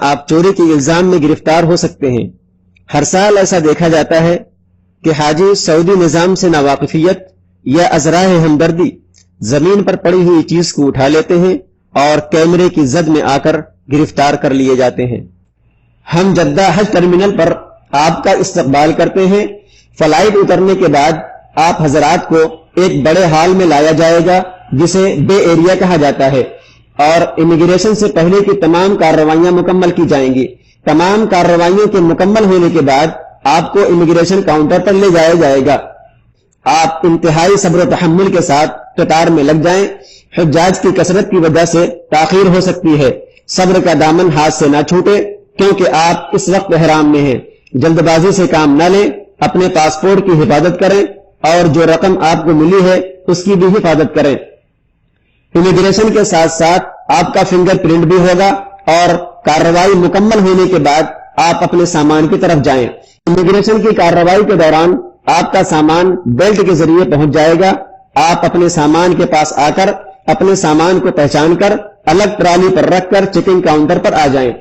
آپ چوری کے الزام میں گرفتار ہو سکتے ہیں۔ ہر سال ایسا دیکھا جاتا ہے کہ حاجی سعودی نظام سے ناواقفیت یا ازراہ ہمدردی زمین پر پڑی ہوئی چیز کو اٹھا لیتے ہیں اور کیمرے کی زد میں آ کر گرفتار کر لیے جاتے ہیں۔ ہم جدہ حج ٹرمینل پر آپ کا استقبال کرتے ہیں۔ فلائٹ اترنے کے بعد آپ حضرات کو ایک بڑے ہال میں لایا جائے گا جسے بے ایریا کہا جاتا ہے، اور امیگریشن سے پہلے کی تمام کارروائیاں مکمل کی جائیں گی۔ تمام کارروائیوں کے مکمل ہونے کے بعد آپ کو امیگریشن کاؤنٹر پر لے جایا جائے گا۔ آپ انتہائی صبر و تحمل کے ساتھ قطار میں لگ جائیں۔ حجاج کی کثرت کی وجہ سے تاخیر ہو سکتی ہے۔ صبر کا دامن ہاتھ سے نہ چھوٹے، کیونکہ آپ اس وقت احرام میں ہیں۔ جلد بازی سے کام نہ لیں، اپنے پاسپورٹ کی حفاظت کریں اور جو رقم آپ کو ملی ہے اس کی بھی حفاظت کریں۔ امیگریشن کے ساتھ ساتھ آپ کا فنگر پرنٹ بھی ہوگا، اور کارروائی مکمل ہونے کے بعد آپ اپنے سامان کی طرف جائیں۔ امیگریشن کی کارروائی کے دوران آپ کا سامان بیلٹ کے ذریعے پہنچ جائے گا۔ آپ اپنے سامان کے پاس آ کر اپنے سامان کو پہچان کر الگ ٹرالی پر رکھ کر چیکنگ کاؤنٹر پر آ جائیں۔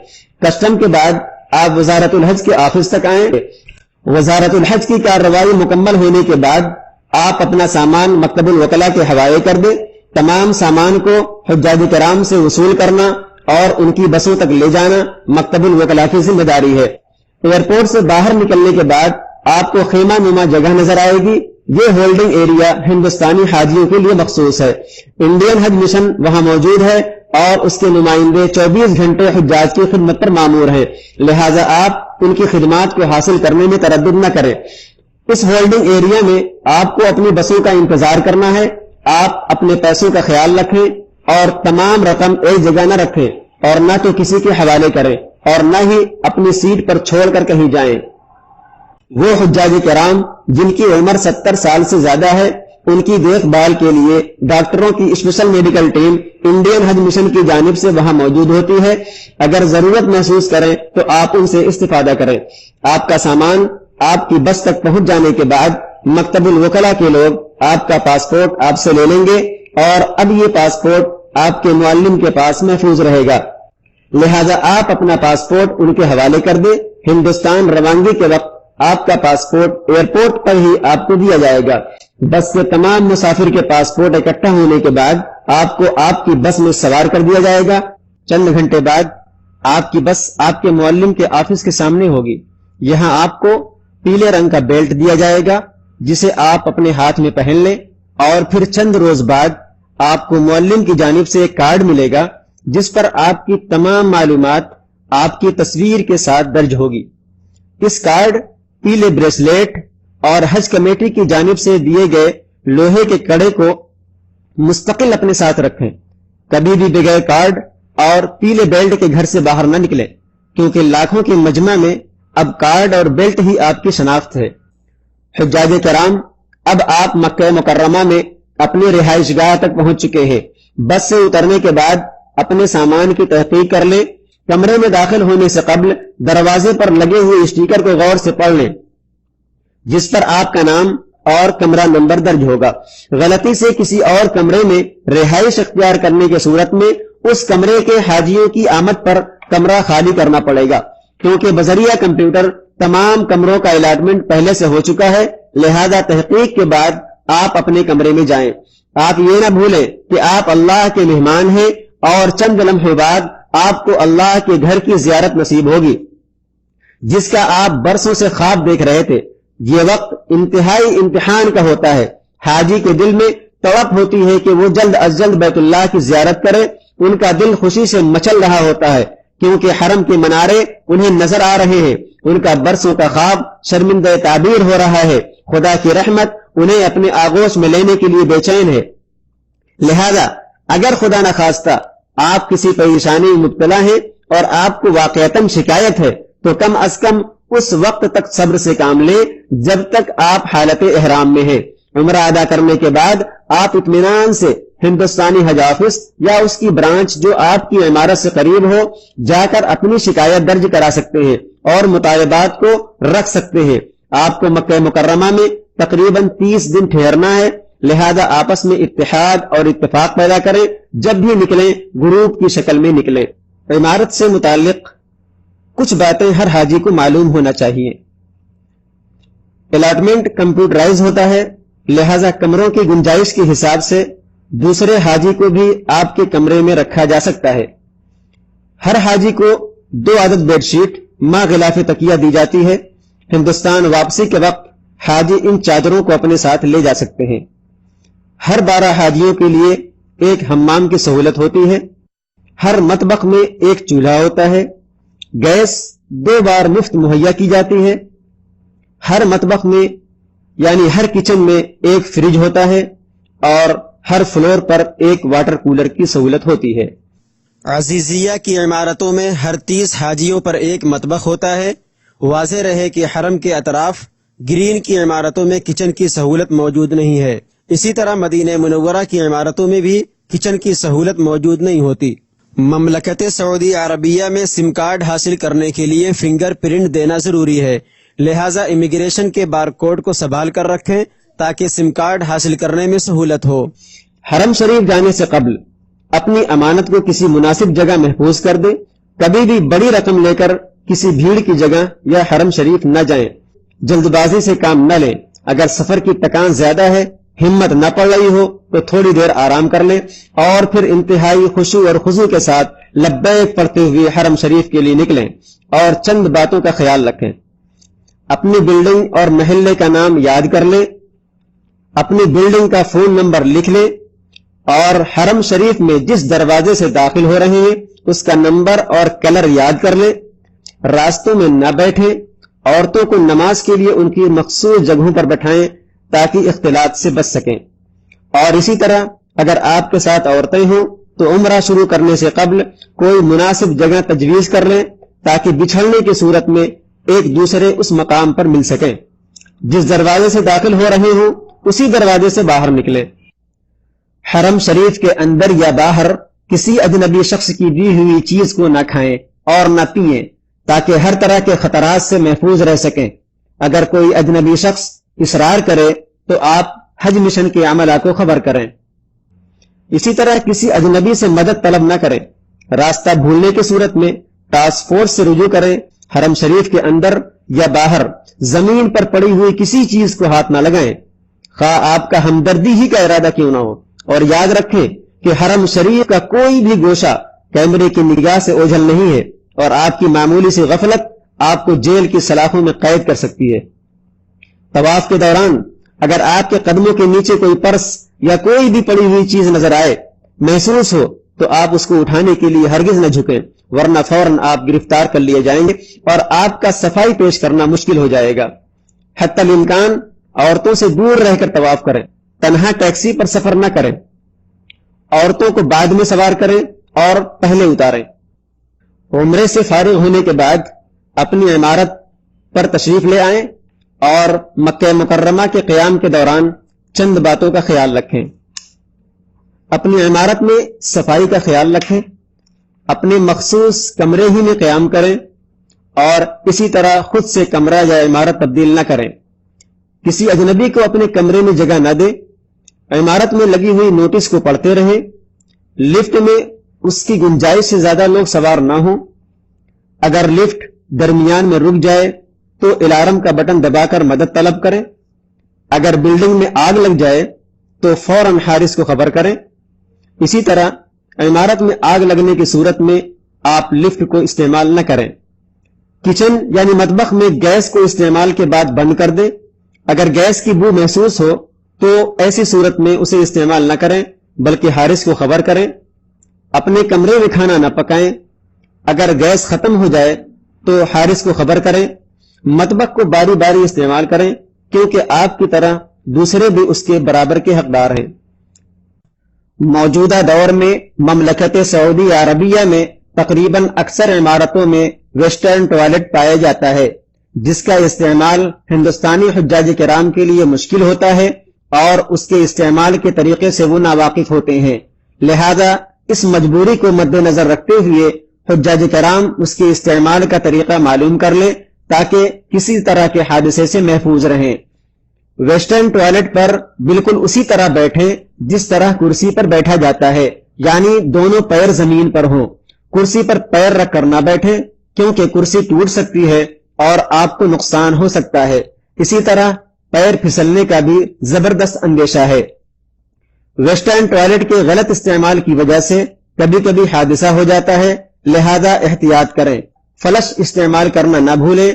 کسٹم کے بعد آپ وزارت الحج کے آفس تک آئیں۔ وزارت الحج کی کارروائی مکمل ہونے کے بعد آپ اپنا سامان مکتب الوکلاء کے حوالے کر دیں۔ تمام سامان کو حجاج کرام سے وصول کرنا اور ان کی بسوں تک لے جانا مکتب الوکلاء کی ذمہ داری ہے۔ ایئرپورٹ سے باہر نکلنے کے بعد آپ کو خیمہ نما جگہ نظر آئے گی۔ یہ ہولڈنگ ایریا ہندوستانی حاجیوں کے لیے مخصوص ہے۔ انڈین حج مشن وہاں موجود ہے اور اس کے نمائندے 24 گھنٹے حجاج کی خدمت پر مامور ہیں، لہذا آپ ان کی خدمات کو حاصل کرنے میں تردد نہ کریں۔ اس ہولڈنگ ایریا میں آپ کو اپنی بسوں کا انتظار کرنا ہے۔ آپ اپنے پیسوں کا خیال رکھیں اور تمام رقم ایک جگہ نہ رکھیں، اور نہ تو کسی کے حوالے کریں اور نہ ہی اپنی سیٹ پر چھوڑ کر کہیں جائیں۔ وہ حجاج کرام جن کی عمر 70 سال سے زیادہ ہے، ان کی دیکھ بھال کے لیے ڈاکٹروں کی اسپیشل میڈیکل ٹیم انڈین حج مشن کی جانب سے وہاں موجود ہوتی ہے۔ اگر ضرورت محسوس کریں تو آپ ان سے استفادہ کریں۔ آپ کا سامان آپ کی بس تک پہنچ جانے کے بعد مکتب الوکلاء کے لوگ آپ کا پاسپورٹ آپ سے لے لیں گے، اور اب یہ پاسپورٹ آپ کے معلم کے پاس محفوظ رہے گا، لہذا آپ اپنا پاسپورٹ ان کے حوالے کر دیں۔ ہندوستان روانگی کے وقت آپ کا پاسپورٹ ایئرپورٹ پر ہی آپ کو دیا جائے گا۔ بس سے تمام مسافر کے پاسپورٹ اکٹھا ہونے کے بعد آپ کو آپ کی بس میں سوار کر دیا جائے گا۔ چند گھنٹے بعد آپ کی بس آپ کے معلم کے آفس کے سامنے ہوگی۔ یہاں آپ کو پیلے رنگ کا بیلٹ دیا جائے گا جسے آپ اپنے ہاتھ میں پہن لیں، اور پھر چند روز بعد آپ کو معلم کی جانب سے ایک کارڈ ملے گا جس پر آپ کی تمام معلومات آپ کی تصویر کے ساتھ درج ہوگی۔ اس کارڈ، پیلے بریسلیٹ اور حج کمیٹی کی جانب سے دیے گئے لوہے کے کڑے کو مستقل اپنے ساتھ رکھیں۔ کبھی بھی بغیر کارڈ اور پیلے بیلٹ کے گھر سے باہر نہ نکلیں، کیونکہ لاکھوں کے مجمع میں اب کارڈ اور بیلٹ ہی آپ کی شناخت ہے۔ حجاج کرام، اب آپ مکہ مکرمہ میں اپنی رہائش گاہ تک پہنچ چکے ہیں۔ بس سے اترنے کے بعد اپنے سامان کی تحقیق کر لیں۔ کمرے میں داخل ہونے سے قبل دروازے پر لگے ہوئے اسٹیکر کو غور سے پڑھ لیں جس پر آپ کا نام اور کمرہ نمبر درج ہوگا۔ غلطی سے کسی اور کمرے میں رہائش اختیار کرنے کی صورت میں اس کمرے کے حاجیوں کی آمد پر کمرہ خالی کرنا پڑے گا، کیونکہ بذریعہ کمپیوٹر تمام کمروں کا الاٹمنٹ پہلے سے ہو چکا ہے، لہذا تحقیق کے بعد آپ اپنے کمرے میں جائیں۔ آپ یہ نہ بھولیں کہ آپ اللہ کے مہمان ہیں، اور چند لمحے بعد آپ کو اللہ کے گھر کی زیارت نصیب ہوگی جس کا آپ برسوں سے خواب دیکھ رہے تھے۔ یہ وقت انتہائی امتحان کا ہوتا ہے۔ حاجی کے دل میں توق ہوتی ہے کہ وہ جلد از جلد بیت اللہ کی زیارت کرے۔ ان کا دل خوشی سے مچل رہا ہوتا ہے کیونکہ حرم کے منارے انہیں نظر آ رہے ہیں۔ ان کا برسوں کا خواب شرمندہ تعبیر ہو رہا ہے۔ خدا کی رحمت انہیں اپنے آغوش میں لینے کے لیے بے چین ہے۔ لہذا اگر خدا نخواستہ آپ کسی پریشانی میں مبتلا ہیں اور آپ کو واقعتاً شکایت ہے تو کم از کم اس وقت تک صبر سے کام لیں جب تک آپ حالت احرام میں ہیں۔ عمرہ ادا کرنے کے بعد آپ اطمینان سے ہندوستانی حج آفس یا اس کی برانچ جو آپ کی عمارت سے قریب ہو جا کر اپنی شکایت درج کرا سکتے ہیں اور مطالبات کو رکھ سکتے ہیں۔ آپ کو مکہ مکرمہ میں تقریباً 30 دن ٹھہرنا ہے، لہذا آپس میں اتحاد اور اتفاق پیدا کریں۔ جب بھی نکلیں گروپ کی شکل میں نکلیں۔ عمارت سے متعلق کچھ باتیں ہر حاجی کو معلوم ہونا چاہیے۔ الاٹمنٹ کمپیوٹرائز ہوتا ہے، لہذا کمروں کی گنجائش کے حساب سے دوسرے حاجی کو بھی آپ کے کمرے میں رکھا جا سکتا ہے۔ ہر حاجی کو 2 عدد بیڈ شیٹ ما غلاف تکیہ دی جاتی ہے۔ ہندوستان واپسی کے وقت حاجی ان چادروں کو اپنے ساتھ لے جا سکتے ہیں۔ ہر 12 حاجیوں کے لیے ایک حمام کی سہولت ہوتی ہے۔ ہر مطبخ میں ایک چولہا ہوتا ہے۔ گیس 2 بار مفت مہیا کی جاتی ہے۔ ہر مطبخ میں یعنی ہر کچن میں ایک فریج ہوتا ہے اور ہر فلور پر ایک واٹر کولر کی سہولت ہوتی ہے۔ عزیزیہ کی عمارتوں میں ہر 30 حاجیوں پر ایک مطبخ ہوتا ہے۔ واضح رہے کہ حرم کے اطراف گرین کی عمارتوں میں کچن کی سہولت موجود نہیں ہے۔ اسی طرح مدینہ منورہ کی عمارتوں میں بھی کچن کی سہولت موجود نہیں ہوتی۔ مملکت سعودی عربیہ میں سم کارڈ حاصل کرنے کے لیے فنگر پرنٹ دینا ضروری ہے، لہٰذا امیگریشن کے بار کوڈ کو سنبھال کر رکھیں تاکہ سم کارڈ حاصل کرنے میں سہولت ہو۔ حرم شریف جانے سے قبل اپنی امانت کو کسی مناسب جگہ محفوظ کر دیں۔ کبھی بھی بڑی رقم لے کر کسی بھیڑ کی جگہ یا حرم شریف نہ جائیں۔ جلد بازی سے کام نہ لیں۔ اگر سفر کی تکان زیادہ ہے، ہمت نہ پڑ رہی ہو تو تھوڑی دیر آرام کر لیں اور پھر انتہائی خشوع اور خضوع کے ساتھ لبیک پڑھتے ہوئے حرم شریف کے لیے نکلیں اور چند باتوں کا خیال رکھیں۔ اپنی بلڈنگ اور محلے کا نام یاد کر لیں، اپنی بلڈنگ کا فون نمبر لکھ لیں اور حرم شریف میں جس دروازے سے داخل ہو رہے ہیں اس کا نمبر اور کلر یاد کر لیں۔ راستوں میں نہ بیٹھیں۔ عورتوں کو نماز کے لیے ان کی مخصوص جگہوں پر بٹھائیں تاکہ اختلاط سے بچ سکیں۔ اور اسی طرح اگر آپ کے ساتھ عورتیں ہوں تو عمرہ شروع کرنے سے قبل کوئی مناسب جگہ تجویز کر لیں تاکہ بچھڑنے کی صورت میں ایک دوسرے اس مقام پر مل سکیں۔ جس دروازے سے داخل ہو رہے ہوں اسی دروازے سے باہر نکلیں۔ حرم شریف کے اندر یا باہر کسی اجنبی شخص کی دی ہوئی چیز کو نہ کھائیں اور نہ پئیں تاکہ ہر طرح کے خطرات سے محفوظ رہ سکیں۔ اگر کوئی اجنبی شخص اصرار کرے تو آپ حج مشن کے عملہ کو خبر کریں۔ اسی طرح کسی اجنبی سے مدد طلب نہ کریں۔ راستہ بھولنے کی صورت میں ٹاسک فورس سے رجوع کریں۔ حرم شریف کے اندر یا باہر زمین پر پڑی ہوئی کسی چیز کو ہاتھ نہ لگائیں، خواہ آپ کا ہمدردی ہی کا ارادہ کیوں نہ ہو۔ اور یاد رکھیں کہ حرم شریف کا کوئی بھی گوشہ کیمرے کی نگاہ سے اوجھل نہیں ہے اور آپ کی معمولی سی غفلت آپ کو جیل کی سلاخوں میں قید کر سکتی ہے۔ طواف کے دوران اگر آپ کے قدموں کے نیچے کوئی پرس یا کوئی بھی پڑی ہوئی چیز نظر آئے، محسوس ہو، تو آپ اس کو اٹھانے کے لیے ہرگز نہ جھکیں، ورنہ فوراً آپ گرفتار کر لیے جائیں گے اور آپ کا صفائی پیش کرنا مشکل ہو جائے گا۔ حتی الامکان عورتوں سے دور رہ کر طواف کریں۔ تنہا ٹیکسی پر سفر نہ کریں۔ عورتوں کو بعد میں سوار کریں اور پہلے اتاریں۔ عمرے سے فارغ ہونے کے بعد اپنی عمارت پر تشریف لے آئیں اور مکہ مکرمہ کے قیام کے دوران چند باتوں کا خیال رکھیں۔ اپنی عمارت میں صفائی کا خیال رکھیں، اپنے مخصوص کمرے ہی میں قیام کریں اور اسی طرح خود سے کمرہ یا عمارت تبدیل نہ کریں۔ کسی اجنبی کو اپنے کمرے میں جگہ نہ دیں۔ عمارت میں لگی ہوئی نوٹس کو پڑھتے رہیں۔ لفٹ میں اس کی گنجائش سے زیادہ لوگ سوار نہ ہوں۔ اگر لفٹ درمیان میں رک جائے تو الارم کا بٹن دبا کر مدد طلب کریں۔ اگر بلڈنگ میں آگ لگ جائے تو فوراً حارس کو خبر کریں۔ اسی طرح عمارت میں آگ لگنے کی صورت میں آپ لفٹ کو استعمال نہ کریں۔ کچن یعنی مطبخ میں گیس کو استعمال کے بعد بند کر دیں۔ اگر گیس کی بو محسوس ہو تو ایسی صورت میں اسے استعمال نہ کریں بلکہ حارس کو خبر کریں۔ اپنے کمرے میں کھانا نہ پکائیں۔ اگر گیس ختم ہو جائے تو حارس کو خبر کریں۔ مطبخ کو باری باری استعمال کریں کیونکہ آپ کی طرح دوسرے بھی اس کے برابر کے حقدار ہیں۔ موجودہ دور میں مملکت سعودی عربیہ میں تقریباً اکثر عمارتوں میں ویسٹرن ٹوائلٹ پایا جاتا ہے، جس کا استعمال ہندوستانی حجاج کرام کے لیے مشکل ہوتا ہے اور اس کے استعمال کے طریقے سے وہ ناواقف ہوتے ہیں۔ لہذا اس مجبوری کو مد نظر رکھتے ہوئے حجاج کرام اس کے استعمال کا طریقہ معلوم کر لیں تاکہ کسی طرح کے حادثے سے محفوظ رہیں۔ ویسٹرن ٹوائلٹ پر بالکل اسی طرح بیٹھیں جس طرح کرسی پر بیٹھا جاتا ہے، یعنی دونوں پیر زمین پر ہوں۔ کرسی پر پیر رکھ کر نہ بیٹھیں کیونکہ کرسی ٹوٹ سکتی ہے اور آپ کو نقصان ہو سکتا ہے. اسی طرح پیر پھسلنے کا بھی زبردست اندیشہ ہے. ویسٹرن ٹوائلٹ کے غلط استعمال کی وجہ سے کبھی کبھی حادثہ ہو جاتا ہے، لہذا احتیاط کریں. فلش استعمال کرنا نہ بھولیں.